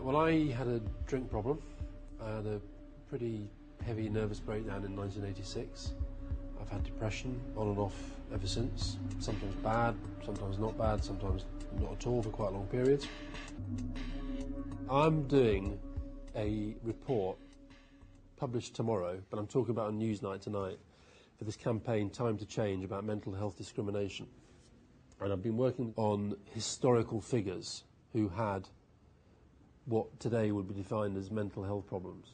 Well, I had a drink problem. I had a pretty heavy nervous breakdown in 1986. I've had depression on and off ever since. Sometimes bad, sometimes not bad, sometimes not at all for quite long periods. I'm doing a report published tomorrow, but I'm talking about on Newsnight tonight for this campaign, Time to Change, about mental health discrimination. And I've been working on historical figures who had what today would be defined as mental health problems.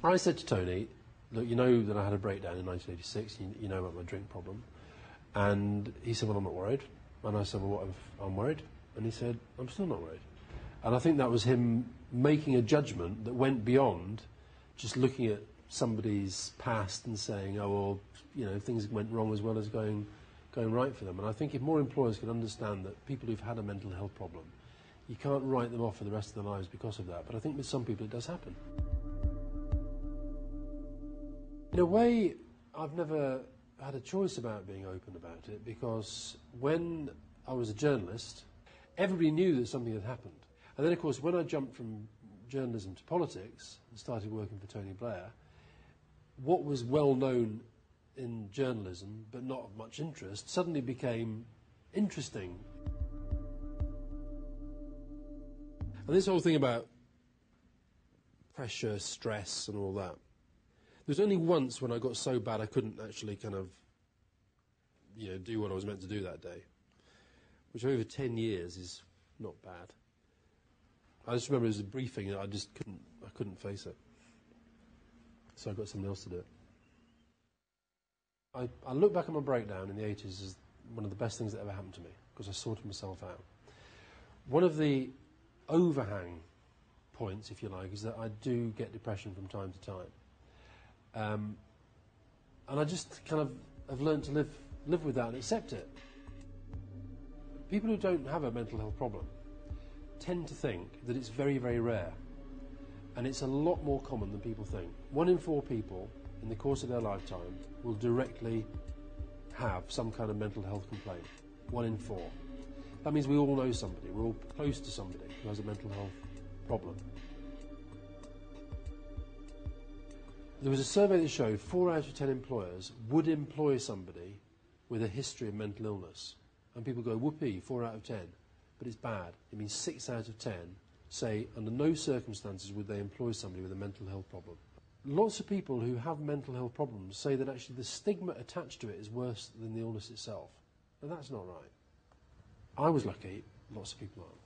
I said to Tony, look, you know that I had a breakdown in 1986, you know about my drink problem. And he said, well, I'm not worried. And I said, well, what if I'm worried? And he said, I'm still not worried. And I think that was him making a judgment that went beyond just looking at somebody's past and saying, oh, well, you know, things went wrong as well as going right for them. And I think if more employers could understand that people who've had a mental health problem, you can't write them off for the rest of their lives because of that. But I think with some people it does happen. In a way, I've never had a choice about being open about it, because when I was a journalist, everybody knew that something had happened. And then, of course, when I jumped from journalism to politics and started working for Tony Blair, what was well known in journalism but not of much interest suddenly became interesting. And this whole thing about pressure, stress and all that, there was only once when I got so bad I couldn't actually kind of, you know, do what I was meant to do that day, which over 10 years is not bad. I just remember it was a briefing and I couldn't face it. So I got somebody else to do it. I look back at my breakdown in the 80s as one of the best things that ever happened to me, because I sorted myself out. One of the overhang points, if you like, is that I do get depression from time to time. And I just kind of have learned to live with that and accept it. People who don't have a mental health problem tend to think that it's very, very rare. And it's a lot more common than people think. 1 in 4 people in the course of their lifetime will directly have some kind of mental health complaint. 1 in 4. That means we all know somebody, we're all close to somebody who has a mental health problem. There was a survey that showed 4 out of 10 employers would employ somebody with a history of mental illness. And people go, whoopee, 4 out of 10. But it's bad. It means 6 out of 10 say under no circumstances would they employ somebody with a mental health problem. Lots of people who have mental health problems say that actually the stigma attached to it is worse than the illness itself. And that's not right. I was lucky, lots of people aren't.